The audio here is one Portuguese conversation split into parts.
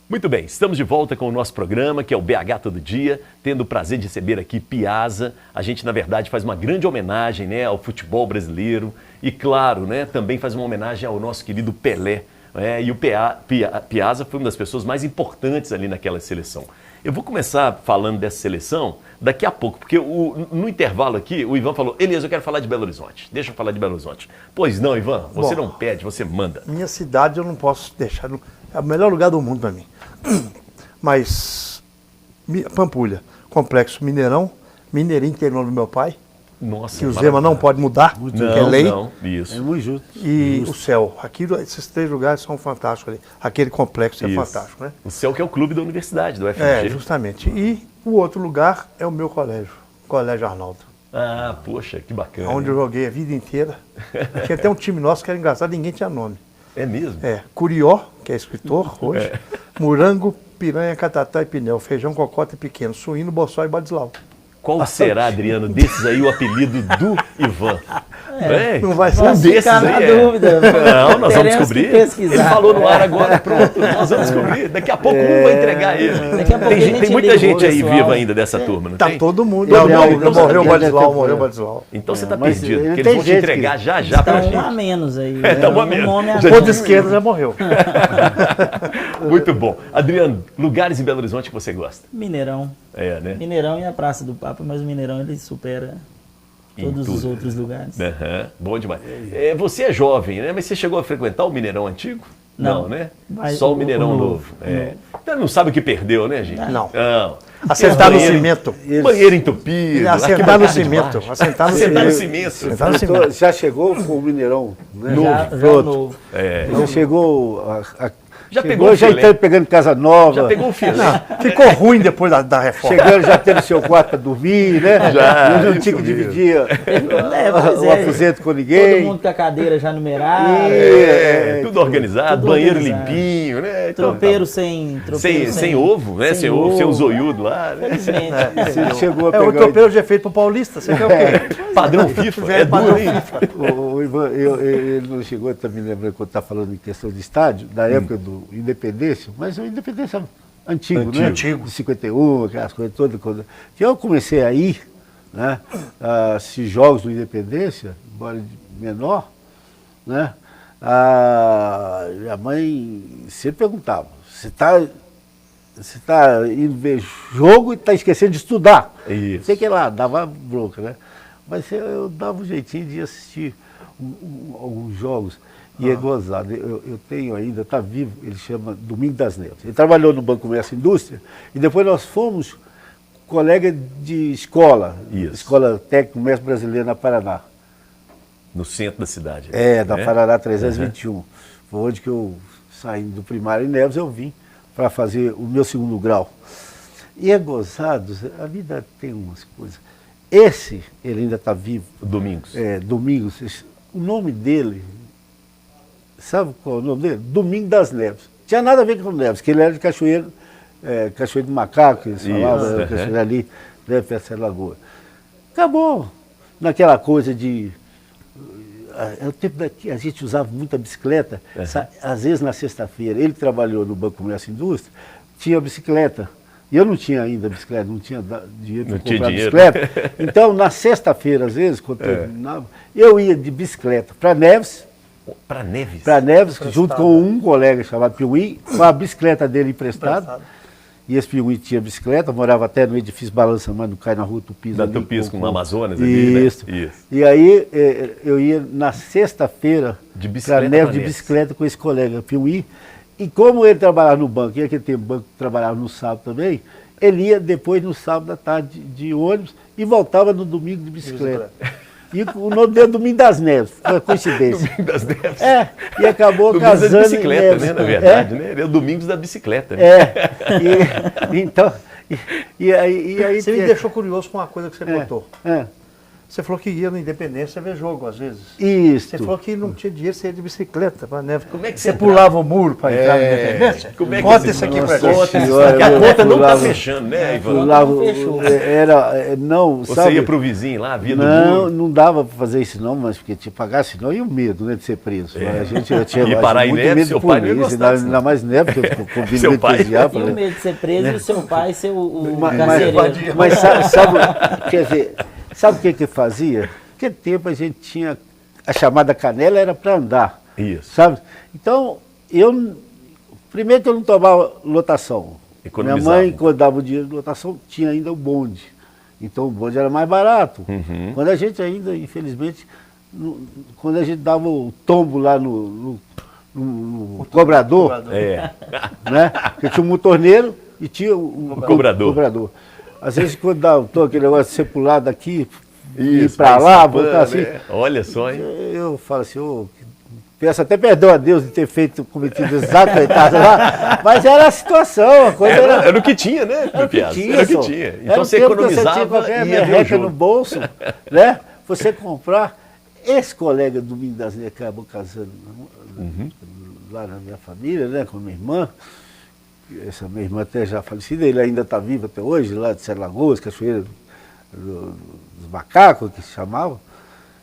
Muito bem, estamos de volta com o nosso programa, que é o BH Todo Dia, tendo o prazer de receber aqui Piazza. A gente, na verdade, faz uma grande homenagem, né, ao futebol brasileiro e, claro, né, também faz uma homenagem ao nosso querido Pelé. E o Piazza foi uma das pessoas mais importantes ali naquela seleção. Eu vou começar falando dessa seleção daqui a pouco, porque no intervalo aqui, o Ivan falou: Elias, eu quero falar de Belo Horizonte. Deixa eu falar de Belo Horizonte. Pois não, Ivan, você não pede, você manda. Minha cidade eu não posso deixar, é o melhor lugar do mundo para mim. Mas Pampulha, Complexo Mineirão, Mineirinho, que tem o nome do meu pai. Nossa, que o Zema não pode mudar, que é lei. Não, isso. É muito justo. E o Céu. Esses três lugares são fantásticos ali. Aquele complexo é fantástico, né? O Céu que é o clube da universidade, do FMG. É, justamente. E o outro lugar é o meu colégio, Colégio Arnaldo. Ah, poxa, que bacana. Onde eu joguei a vida inteira. Tinha até um time nosso que era engraçado, ninguém tinha nome. É mesmo? É, Curió, que é escritor hoje, Morango, Piranha, Catatá e Pinel, Feijão, Cocota e Pequeno, Suíno, Boçó e Badislau. Qual será, Adriano, desses aí o apelido do Ivan? Não vai ser um desses na aí. dúvida. Não, nós vamos Teremos descobrir. que pesquisar. Ele falou no ar agora, pronto, nós vamos descobrir. Daqui a pouco um vai entregar ele. Daqui a pouco a gente Tem muita liga o gente aí pessoal. viva ainda dessa turma, não Tá tem? todo mundo. Todo mundo, Não, então morreu o você Badislau, tem morreu o tempo, Badislau. Então você tá mas perdido, ele porque tem eles vão te gente entregar que- já pra Então, gente. a menos aí. Então, a Um menos. nome a O Já ponto menos. esquerdo já morreu. Muito bom. Adriano, lugares em Belo Horizonte que você gosta? Mineirão. É, né? Mineirão e a Praça do Papa, mas o Mineirão ele supera todos os tudo. outros lugares. Aham, bom demais. Você é jovem, né? Mas você chegou a frequentar o Mineirão antigo? Não. Né? Mas Só o o Mineirão novo. novo. É. Então não sabe o que perdeu, né, gente? Não. Não. Assentar no Banheiro- cimento. Banheiro entupido. Assentar no arquibancada de cimento. baixo. Assentar no Assentar no cimento. cimento. Assentar no cimento. Já chegou com o Mineirão, né? Já Pronto. novo. Já chegou. Já chegou, pegou o já filé. está pegando casa nova. Já pegou o filé. Ficou ruim depois da reforma. Chegando já tendo seu quarto para dormir, né? Já, Não isso tinha que mesmo. dividir Pois o é. aposento com Todo ninguém. mundo com a cadeira já numerada. Tudo organizado, tudo banheiro organizado. limpinho, né? Então, Tropeiro tá. sem Sem ovo, né? Sem ovo, sem o zoiudo lá, né? Felizmente. Você chegou a É, o pegar. tropeiro já é feito pro paulista, você quer o quê? Padrão FIFA, é duro, hein? O Ivan, ele não chegou, tá me lembrando quando está falando em questão de estádio, da época do Independência, mas o Independência antigo, né? Antigo. De 51, aquelas coisas todas. Que eu comecei a ir, né? A esses jogos do Independência, embora de menor, né? Minha mãe sempre perguntava: você está indo ver jogo e está esquecendo de estudar? Isso. Sei que lá, dava bronca, né? Mas eu dava um jeitinho de assistir alguns jogos. E é gozado. Eu tenho ainda, está vivo, ele chama Domingo das Neves. Ele trabalhou no Banco Comércio e Indústria e depois nós fomos colega de escola. Isso. Escola Técnica Comércio Brasileira na Paraná. No centro da cidade. Da né? Paraná 321. Foi onde que eu, saindo do primário em Neves, eu vim para fazer o meu segundo grau. E é gozado, a vida tem umas coisas. Esse, ele ainda está vivo. Domingos. Domingos, o nome dele, sabe qual é o nome dele? Domingo das Neves. Tinha nada a ver com Neves, que ele era de Cachoeiro, Cachoeiro do Macaco, que eles falavam, Cachoeiro ali, né, perto da Lagoa. Acabou naquela coisa de... É o tempo que a gente usava muita bicicleta, às vezes na sexta-feira, ele trabalhou no Banco Comércio e Indústria, tinha bicicleta. E eu não tinha ainda bicicleta, não tinha dinheiro para comprar bicicleta. Então, na sexta-feira, às vezes, quando terminava, eu ia de bicicleta para Neves. Para Neves? Para Neves, junto com um colega chamado Piuí, com a bicicleta dele emprestada. E esse Piuí tinha bicicleta, morava até no edifício Balança, mas não cai na rua Tupis. Da ali, Tupis com o Amazonas ali, Isso. né? Isso. E aí eu ia na sexta-feira para Neves de bicicleta com esse colega Piuí. E como ele trabalhava no banco, e aquele tempo o banco trabalhava no sábado também, ele ia depois no sábado à tarde de ônibus e voltava no domingo de bicicleta. E o nome dele é Domingo das Neves, foi coincidência. Domingo das Neves. E acabou Domingos casando da bicicleta, em Neves. né, na verdade, né? Ele é o Domingos da bicicleta. Né? Então, e aí Você me deixou curioso com uma coisa que você botou. Você falou que ia na Independência ver jogo, às vezes. Isso. Você falou que não tinha dinheiro, você ia de bicicleta. Né? Como é que você você pulava o muro para entrar na Independência? Como é que Conta você- isso aqui pra Nossa gente. Senhora, Porque a eu conta não está pulava- fechando, né, Ivan? Pulava, Não fechou. não, Você sabe? ia pro vizinho lá, via do Não, muro. não dava para fazer isso não, mas porque te pagar senão e o medo, né, de ser preso. A gente eu tinha E parar em muito neve, medo seu de pai não ia polícia, gostar disso, ainda mais neve, porque eu convido Seu muito pai. com esse diabo, E o né? medo de ser preso e o seu pai ser o Mas- carcereiro. Mas quer dizer, sabe o que fazia? Naquele tempo a gente tinha, a chamada canela era para andar, Isso. sabe? Então, primeiro que eu não tomava lotação. Economizava. Minha mãe, quando dava o dinheiro de lotação, tinha ainda o bonde. Então o bonde era mais barato. Uhum. Quando a gente ainda, infelizmente, quando a gente dava o tombo lá no cobrador, É. né? Porque tinha um motorneiro e tinha o cobrador. Às vezes quando dava aquele negócio de ser pular daqui, ir Isso, pra vai lá, escapando, botar assim. né? Olha só, hein? Eu falo assim, peço até perdão a Deus de ter cometido exatamente lá, mas era a situação, a coisa Era o que tinha, né, era o que Piazza? tinha. Era o que só. tinha. Era Então o você tempo que economizava tinha qualquer e ia ver o merreca no jogo. bolso, né? Você comprar. Esse colega do Domingo das Neves acabou casando Uhum. lá na minha família, né, com a minha irmã. Essa minha irmã até já falecida, ele ainda está vivo até hoje, lá de Sete Lagoas, Cachoeira dos Macacos, que se chamava.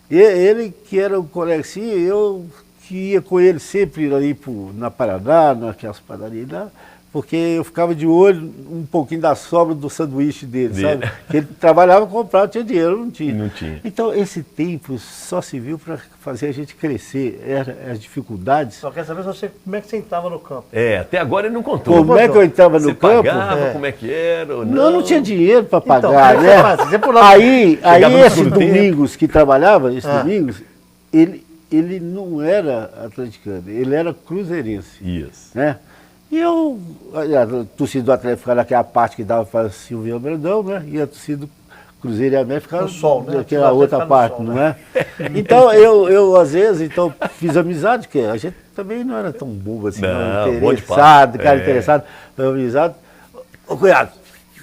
E ele, que era um colega assim, eu que ia com ele sempre ali na Paraná, naquelas padarias lá, porque eu ficava de olho um pouquinho da sobra do sanduíche dele, sabe? Que ele trabalhava, comprava, tinha dinheiro, eu não tinha. Não tinha. Então, esse tempo só se viu para fazer a gente crescer, as dificuldades. Só quer saber como é que você estava no campo. É, até agora ele não contou. Como é que eu entrava Você no campo? pagava, como é que era? Ou Não, não tinha dinheiro para pagar, Então, como é que né? você fazia? Você pulava- Aí Chegava no esse segundo Domingos que trabalhava, esse Ah. Domingos, ele não era atleticano, ele era cruzeirense, Isso. né? E eu, a torcida do Atlético ficava naquela parte que dava para Silvio Brandão, né? E a torcida do Cruzeiro e América ficava No sol, né? naquela O outra Atlético parte, fica no sol, não é? Então eu às vezes, fiz amizade, porque a gente também não era tão bobo assim, Não, não, bom de interessado, papo. cara É. interessado, foi amizade. Ô cunhado,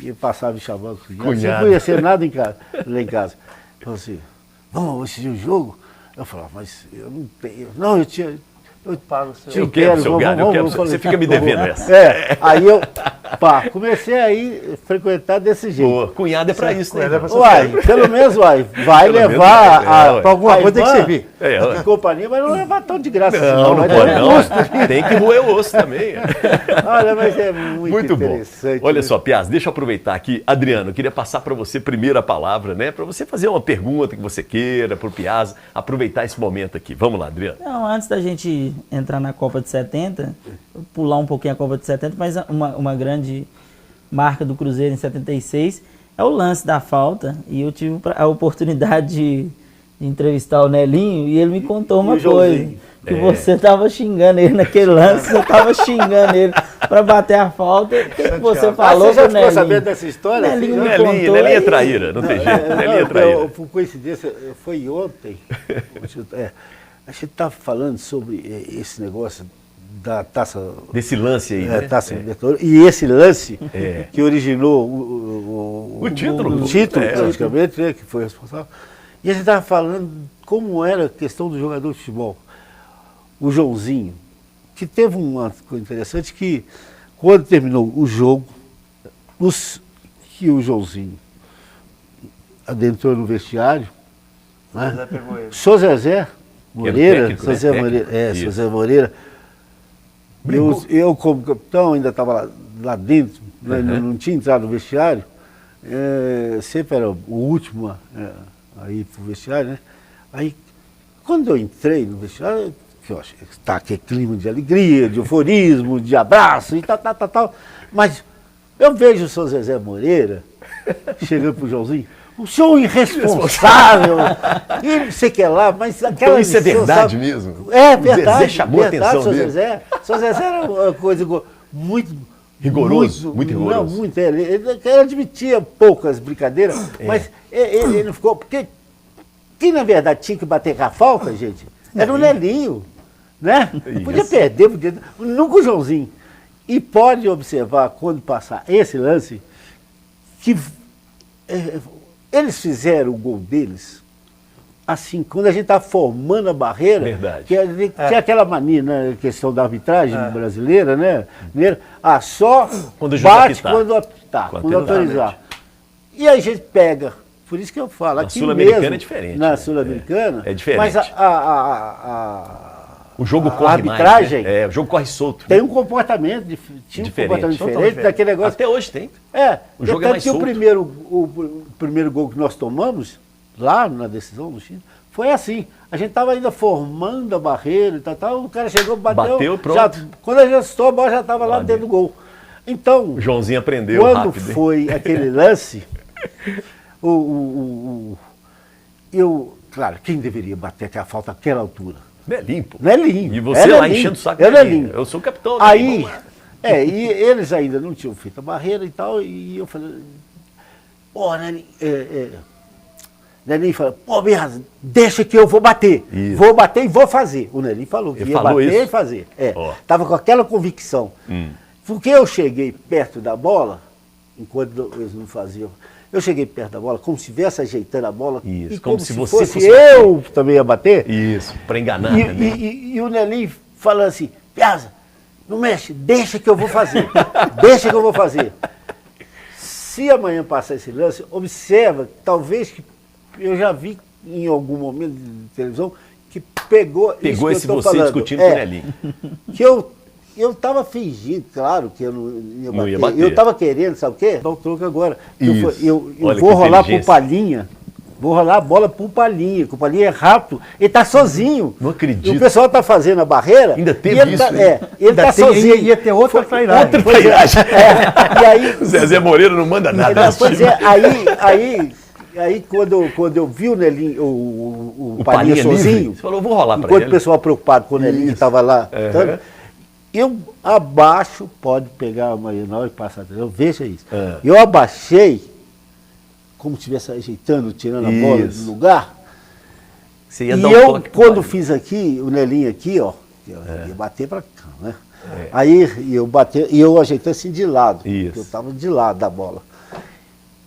e passava me chamando cunhado, você não Cunhado. conhecia nada lá em casa. Falou assim, vamos assistir o jogo? Eu falava, mas eu não tenho. Não, eu tinha. Eu pago o seu- Eu quero, seu gado, eu quero. Você fica me devendo essa. Aí eu, comecei a ir frequentar desse jeito. Boa. Cunhado é pra isso, né? Cunhado é pra Ivan? Uai, pelo menos, vai Pelo menos, levar ué. para alguma coisa tem que servir. A companhia, mas não levar tão de graça assim, Não, não vai pode ter não. custo. Tem que roer o osso também. Olha, mas é muito Muito bom. interessante. Olha né? só, Piazza, deixa eu aproveitar aqui. Adriano, eu queria passar para você primeiro a palavra, né? Para você fazer uma pergunta que você queira para o Piazza, aproveitar esse momento aqui. Vamos lá, Adriano. Não, antes da gente entrar na Copa de 70, pular um pouquinho a Copa de 70, mas uma grande marca do Cruzeiro em 76 é o lance da falta. E eu tive a oportunidade de entrevistar o Nelinho e ele me contou uma o coisa. Joãozinho? Que você estava xingando ele naquele lance, você estava xingando ele para bater a falta. O que você falou você já pro ficou Nelinho? sabendo dessa história? Nelinho Assim, me né? contou Nelinho é e- traíra, não tem jeito. Nelinho é Não, traíra. por coincidência, foi ontem. A gente estava falando sobre esse negócio da taça. Desse lance aí, né? Taça Libertadores. E esse lance É. que originou o título. o título, É. praticamente, né, que foi responsável. E a gente estava falando como era a questão do jogador de futebol. O Joãozinho, que teve uma coisa interessante que, quando terminou o jogo, que o Joãozinho adentrou no vestiário, né? Zezé pegou ele. Sou Zezé Moreira, técnico, né? Zezé Técnico. Moreira, Isso. Zezé Moreira. Brigou. Eu, como capitão, ainda estava lá dentro, né, não tinha entrado no vestiário, sempre era o último a ir para o vestiário, né? Aí, quando eu entrei no vestiário, que eu achei que está aquele clima de alegria, de euforismo, de abraço e tal, mas eu vejo o seu Zezé Moreira chegando para o Joãozinho, o senhor irresponsável, e não sei o que lá, mas aquela Então isso é lição, verdade sabe? mesmo? É O verdade. Zezé chamou a verdade, atenção seu dele. Zezé. Seu Zezé era uma coisa muito... Rigoroso, muito rigoroso. Não, muito. Ele admitia poucas brincadeiras, mas ele não ficou... Porque quem, na verdade, tinha que bater com a falta, gente, era o Nelinho, né? Podia perder, nunca o Joãozinho. E pode observar, quando passar esse lance, que eles fizeram o gol deles assim, quando a gente está formando a barreira, Verdade. tinha aquela mania, né, questão da arbitragem brasileira, né? Só Quando o juiz bate apitar. quando apitar, quando Exatamente. autorizar. E a gente pega, por isso que eu falo, Na aqui Sul-Americana mesmo, é diferente, na né? Sul-Americana, É diferente. mas O jogo a corre arbitragem mais, né? O jogo corre solto. tem um comportamento, tinha um Diferente. comportamento Totalmente diferente daquele negócio. Até hoje tem. O jogo é tanto mais que solto. o primeiro gol que nós tomamos, lá na decisão do Chile, foi assim. A gente estava ainda formando a barreira e tal, o cara chegou, bateu, pronto. Quando a gente assustou, a bola já estava lá dentro do gol. Então, O Joãozinho aprendeu quando rápido. hein? foi aquele lance, claro, quem deveria bater aquela falta àquela altura? Nelinho, pô. Nelinho. E você lá enchendo o saco é dele. Nelinho. Eu sou o capitão. Aí, Nelinho, vamos lá. e eles ainda não tinham feito a barreira e tal, e eu falei, Nelinho, Nelinho falou, Biasa, deixa que eu vou bater. Isso. Vou bater e vou fazer. O Nelinho falou que Ele ia falou bater isso? e fazer. Ó. Tava com aquela convicção. Porque eu cheguei perto da bola, enquanto eles não faziam, eu cheguei perto da bola, como se estivesse ajeitando a bola, Isso, e como como se se você fosse fosse eu também ia bater. Isso, pra enganar também. E o Nelinho falando assim, Piazza, não mexe, deixa que eu vou fazer. Deixa que eu vou fazer. Se amanhã passar esse lance, observa, talvez que eu já vi em algum momento de televisão, que pegou isso que eu Esse tô você falando. discutindo com o Nelinho. Que eu estava fingindo, claro, que eu não ia bater. Não ia bater. Eu estava querendo, sabe o quê? Dar o troco agora. Isso. Eu Olha vou que rolar pro inteligência. Palinha. Vou rolar a bola pro Palinha, que o Palinha é rápido, ele tá sozinho. Não acredito. E o pessoal tá fazendo a barreira. Ainda teve e ele isso, Tá, hein? ele tá sozinho. Ia ter outra trairagem. Outra Pois é. trairagem. E aí, O Zezé Moreira não manda nada. nesse pois time. aí quando eu vi o Nelinho, o O Palinha Palinha livre, sozinho, você falou, vou rolar pra enquanto ele. o pessoal preocupado com o Nelinho que estava lá, Uhum. eu abaixo, pode pegar a Marianal e passar. Eu vejo isso. É. Eu abaixei, como se estivesse ajeitando, tirando a bola Isso. do lugar. Você ia E dar um eu, toque pro quando Palinha. fiz aqui, o Nelinho aqui, ó, eu ia bater para cá, né? Aí eu bati, e eu ajeitei assim de lado, Isso. porque eu estava de lado da bola.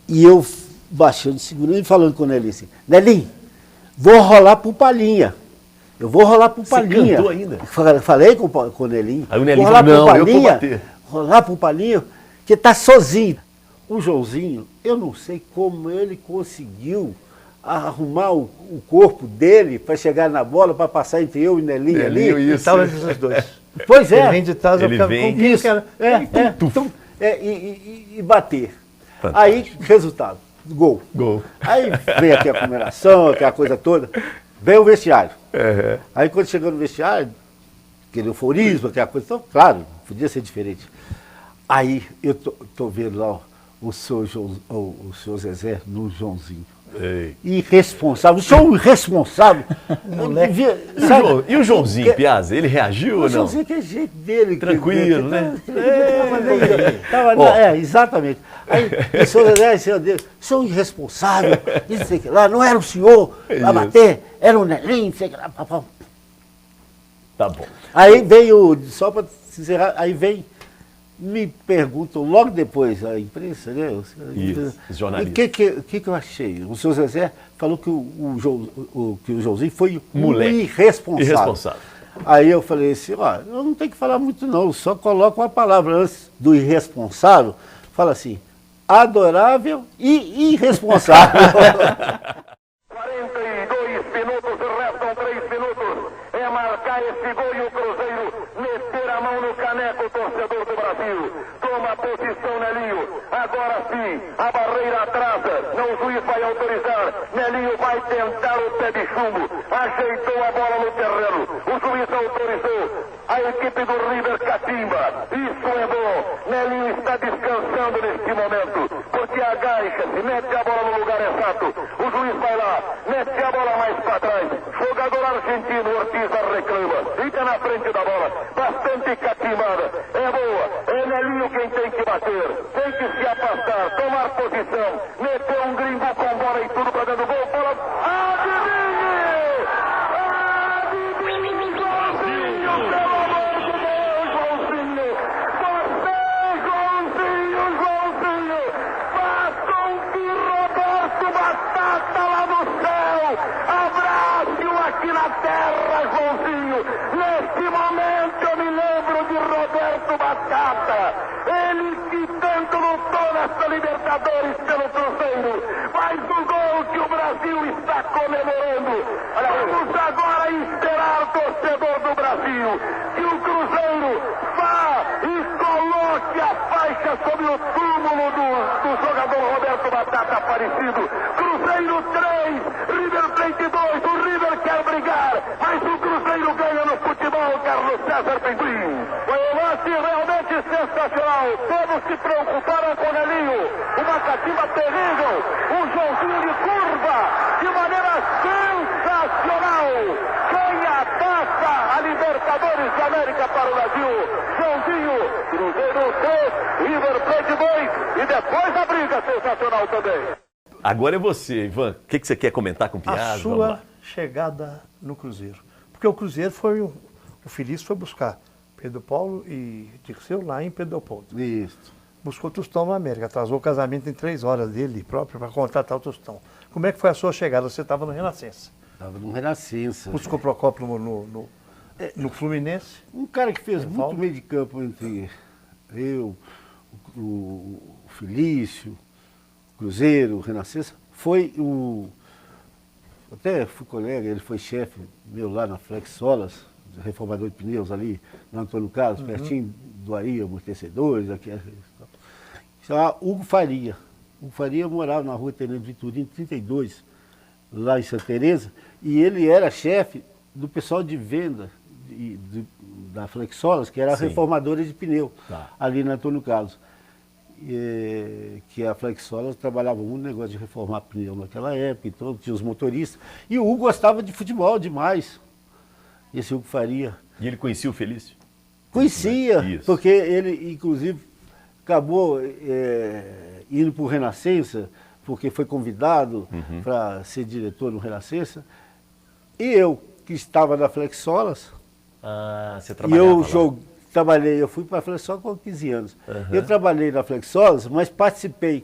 E eu baixando, segurando e falando com o Nelinho assim, Nelinho, vou rolar pro Palinha. Eu vou rolar pro Você Palinha. cantou ainda? Falei com o Nelinho. Aí o Nelinho vou rolar falou, pro não, eu vou Palinha, bater. rolar pro Palinha, que tá sozinho. O Joãozinho, eu não sei como ele conseguiu arrumar o corpo dele para chegar na bola, para passar entre eu e o Nelinho Nelinho, ali. isso. Estava entre os dois. Pois é. Ele vem de trás, eu Ele ficava vem. com quem que era. Então, e bater. Fantástico. Aí, resultado, gol. Gol. Aí vem aqui a comemoração, aquela coisa toda, vem o vestiário. Uhum. Aí quando chegou no vestiário, aquele euforismo, aquela coisa, então, claro, podia ser diferente. Aí eu tô vendo lá o seu Zezé no Joãozinho. Ei. Irresponsável, sou irresponsável. Moleque. E o Joãozinho, Piazza, ele reagiu O ou não? Joãozinho, que é jeito dele. Tranquilo, né? Exatamente. Aí o senhor Zezé, senhor Deus, sou irresponsável, isso sei que lá, não era o senhor a bater, era o Nelinho, sei que lá, papá. Tá bom. Aí veio, só para encerrar, aí vem, me perguntam logo depois, a imprensa, né? Isso, os jornalistas. O que eu achei? O senhor Zezé falou que o Joãozinho foi Moleque. irresponsável. Irresponsável. Aí eu falei assim, ó, eu não tenho que falar muito não, só coloco uma palavra antes do irresponsável, fala assim, adorável e irresponsável. 42 minutos, restam 3 minutos. É marcar esse gol e o Cruzeiro meter a mão no caneco, torcedor do Brasil. Toma posição, Nelinho. Agora sim, a barreira atrasa. Não, o juiz vai autorizar. Nelinho vai tentar o pé de chumbo. Ajeitou a bola no terreno. O juiz autorizou. A equipe do River catimba. Isso é bom. Nelinho está descansando neste momento. Porque agacha-se, mete a bola no lugar exato. O juiz vai lá, mete a bola mais para trás. Jogador argentino, Ortiz a reclama. Fica na frente da bola. Bastante catimada. É boa. É Nelinho quem tem que bater. Tem que se afastar, tomar posição. Meteu um gringo com bola e tudo para dentro do gol. Bola. Adivinhe! Adivinhe, Joãozinho! Pelo amor de Deus, Joãozinho! Você, Joãozinho! Libertadores pelo Cruzeiro. Mais um gol que o Brasil está comemorando. Vamos agora esperar, torcedor do Brasil, que o Cruzeiro vá e coloque a faixa sobre o túmulo do jogador Roberto Batata Aparecido. Cruzeiro 3, River Plate 2. O River quer brigar, mas o Cruzeiro ganha no futebol, Carlos César Pinguim. Foi um lance realmente sensacional. Todos se preocuparam com o Nelinho. Uma catimba terrível. Um Joãozinho de curva, de maneira sensacional. Ganha a taça, a Libertadores da América para o Brasil. Joãozinho, Cruzeiro 3, River Plate 2. E depois a briga sensacional também. Agora é você, Ivan. O que você quer comentar com o Piazza? A sua chegada no Cruzeiro. Porque o Cruzeiro foi o Feliz foi buscar Pedro Paulo e Dirceu lá em Pedro Leopoldo. Isso. Buscou o Tostão na América, atrasou o casamento em 3 horas dele próprio para contratar o Tostão. Como é que foi a sua chegada? Você estava no Renascença. Estava no Renascença. Buscou o Procópio no Fluminense. Um cara que fez Evaldo. muito meio de campo entre eu, o Felício, o Cruzeiro, o Renascença, foi o... Até fui colega, ele foi chefe meu lá na Flexolas, reformador de pneus ali, no Antônio Carlos, pertinho do Aí, amortecedores, aqui. Chamava Hugo Faria. Hugo Faria morava na rua Tenente Vitorino, 32, lá em Santa Teresa, e ele era chefe do pessoal de venda da Flexolas, que era a Sim. reformadora de pneu, Tá. ali no Antônio Carlos. Que a Flexolas trabalhava muito no negócio de reformar pneu naquela época, então tinha os motoristas. E o Hugo gostava de futebol demais, esse Hugo Faria. E ele conhecia o Felício? Conhecia, Isso. porque ele, inclusive, acabou indo para o Renascença, porque foi convidado para ser diretor no Renascença. E eu, que estava na Flexolas, Ah, você e trabalhava eu lá. trabalhei, eu fui para a Flexolas com 15 anos. Eu trabalhei na Flexolas, mas participei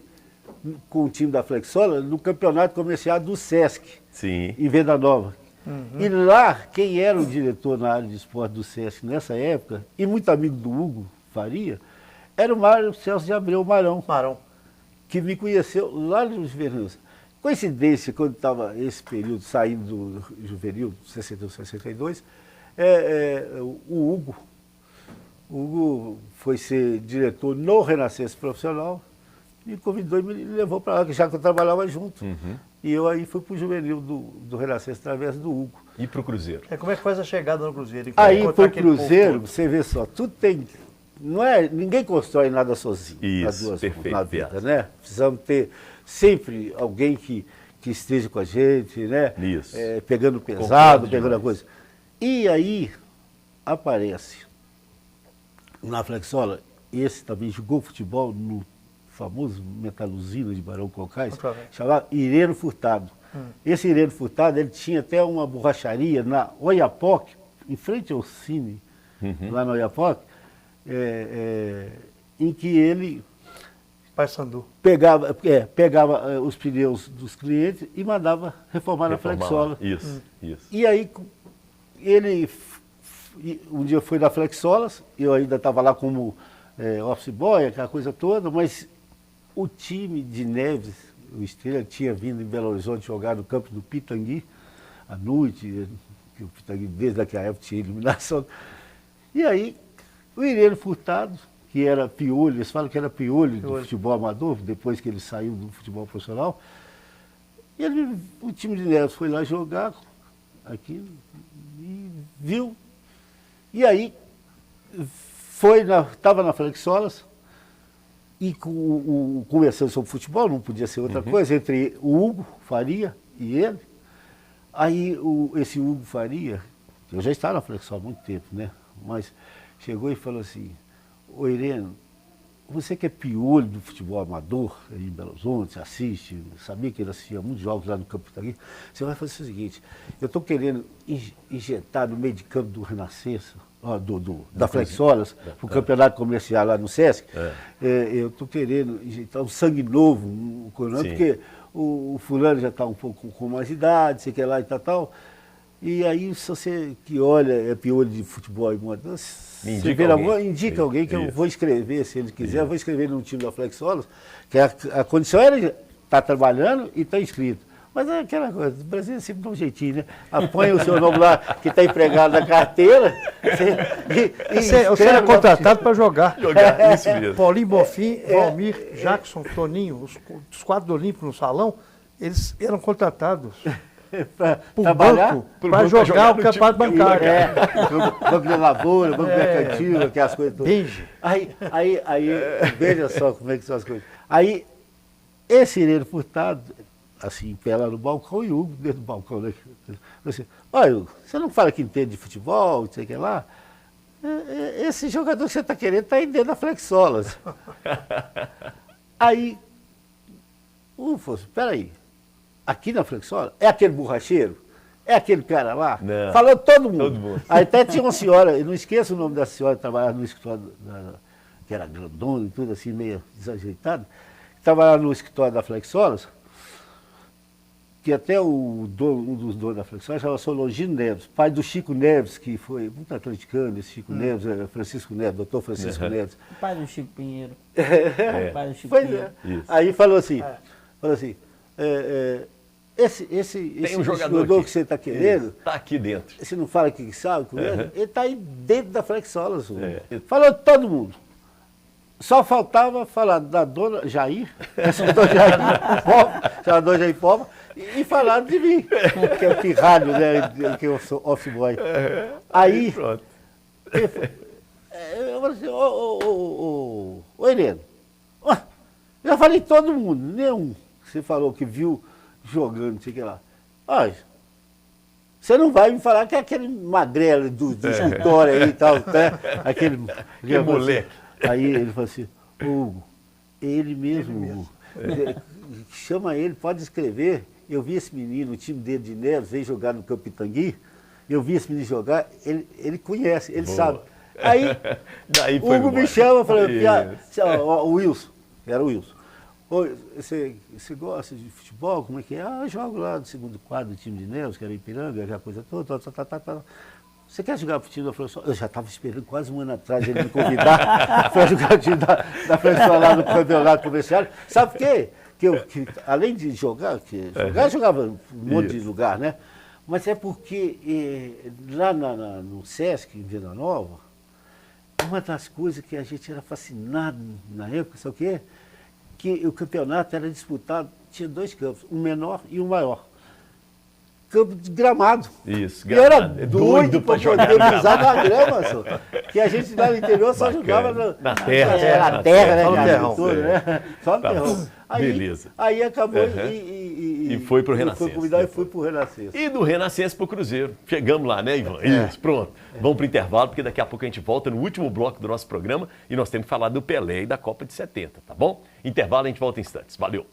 com o time da Flexolas no campeonato comercial do Sesc, Sim. em Venda Nova. E lá, quem era o diretor na área de esporte do Sesc nessa época, e muito amigo do Hugo Faria, era o Mário Celso de Abreu Marão, que me conheceu lá no Juvenil. Coincidência, quando estava esse período saindo do Juvenil, 61, 62, o Hugo foi ser diretor no Renascença Profissional, me convidou e me levou para lá, já que eu trabalhava junto. E eu aí fui para o Juvenil do Renascença através do Hugo. E para o Cruzeiro? Como é que foi essa chegada no Cruzeiro? Aí Encontrar para o aquele povo Cruzeiro, todo. você vê só, tudo tem. Ninguém constrói nada sozinho. Isso, perfeito, na vida, Piazza. né? Precisamos ter sempre alguém que esteja com a gente, né? Isso. Pegando pesado, Concordo pegando a demais. coisa. E aí aparece na Flexola, esse também jogou futebol no famoso Metaluzina de Barão Cocais, chamado Ireno Furtado. Esse Ireno Furtado, ele tinha até uma borracharia na Oiapoque, em frente ao Cine, lá na Oiapoque, em que ele Paysandu. pegava os pneus dos clientes e mandava reformar na Flexola. Isso. E aí ele um dia foi na Flexolas, eu ainda estava lá como office boy, aquela coisa toda, mas o time de Neves, o Estrela, tinha vindo em Belo Horizonte jogar no campo do Pitangui, à noite, que o Pitangui desde aquela época tinha iluminação. E aí o Ireno Furtado, que era piolho, eles falam que era piolho do futebol amador, depois que ele saiu do futebol profissional, o time de Neves foi lá jogar aqui e viu. E aí estava na Flexolas e conversando sobre futebol, não podia ser outra coisa, entre o Hugo Faria e ele. Aí esse Hugo Faria, eu já estava na Flexolas há muito tempo, né? Mas chegou e falou assim: ô Ireno, você que é piolho do futebol amador aí em Belo Horizonte, assiste, sabia que ele assistia muitos jogos lá no Campo Pitangui, você vai fazer o seguinte: eu estou querendo injetar no meio de campo do Renascença, da Flexolas, para o campeonato comercial lá no Sesc, eu estou querendo injetar um sangue novo, porque o fulano já está um pouco com mais idade, sei que lá e tal. E aí, se você que olha, é piolho de futebol e moda, Me você indica alguém. indica alguém que eu Isso. vou escrever, se ele quiser, eu vou escrever no time da Flexolos, que a condição era estar trabalhando e estar inscrito. Mas é aquela coisa, o Brasil sempre dá um jeitinho, né? Põe o seu nome lá, que está empregado na carteira, Você era contratado para jogar. Jogar, isso mesmo. Paulinho Bonfim, Valmir, Jackson, Toninho, os quadros do Olímpico no salão, eles eram contratados para por trabalhar. banco Pro para banco, jogar jogar o no campeonato time- bancário. Banco de Lavoura, Banco Mercantil, aquelas coisas todas. Binge. Aí, veja só como é que são as coisas. Aí, esse Irene Furtado, assim, em pé lá no balcão, e o Hugo dentro do balcão, né? Assim, olha, Hugo, você não fala que entende de futebol, não sei o que lá? Esse jogador que você está querendo está aí dentro da Flexolas. Aí, espera aí, aqui na Flexola, é aquele borracheiro? É aquele cara lá? Não. Falou todo mundo. Todo mundo. Aí até tinha uma senhora, eu não esqueço o nome da senhora que trabalhava no escritório, que era grandona e tudo assim, meio desajeitada, que trabalhava no escritório da Flexolas, que até um dos donos da Flexolas chamava-se Longino Neves, pai do Chico Neves, que foi muito atleticano, esse Chico Neves, Francisco Neves, doutor Francisco Neves. O pai do Chico Pinheiro. O pai do Chico Pois Pinheiro. é. Isso. Aí falou assim, esse Tem um jogador jogador aqui. que você está querendo, Está aqui dentro. você não fala que sabe com ele, ele está aí dentro da Flexolas. É. Falou todo mundo. Só faltava falar da dona Jair, jogador Jair Pova, e falar de mim, que é o pirralho, né, que eu sou office boy. Aí, Pronto. eu falei assim, ô Heleno, já falei todo mundo, nenhum. Você falou que viu jogando, não sei o que lá. Olha, você não vai me falar que é aquele magrelo do escritório aí e tal, né? Aquele moleque. Aí ele falou assim, Hugo, ele mesmo, Hugo. Chama ele, pode escrever. Eu vi esse menino, o time dele de Neves, veio jogar no Campo Pitangui. Eu vi esse menino jogar, ele conhece, ele sabe. Aí, Daí o foi Hugo embora. me chama, falou, Isso. o Wilson, era o Wilson. Oi, você gosta de futebol? Como é que é? Eu jogo lá no segundo quadro do time de Neves, que era Ipiranga, aquela coisa toda, Você quer jogar pro time da Flexola? Eu já estava esperando quase um ano atrás ele me convidar para jogar o time da Flexola lá no campeonato comercial. Sabe por quê? Que além de jogar, eu jogava um monte de lugar, né? Mas é porque lá no Sesc, em Vila Nova, uma das coisas que a gente era fascinado na época, sabe o quê? Que o campeonato era disputado, tinha 2 campos, um menor e um maior. Campo de gramado. Isso, E era gramado. É doido pra para jogar poder no pisar gramado. na grama, só. Que a gente lá no interior só Bacana. jogava Na terra. na Na terra, né? Só no cara, terrão. tudo, né? Só no Tá terrão. bom. Aí, Beleza. Aí acabou Uhum. e foi pro Foi Renascença convidado e depois. foi pro Renascença. E do Renascença pro Cruzeiro. Chegamos lá, né, Ivan? Isso, pronto. Vamos pro intervalo, porque daqui a pouco a gente volta no último bloco do nosso programa e nós temos que falar do Pelé e da Copa de 70, tá bom? Intervalo, a gente volta em instantes. Valeu!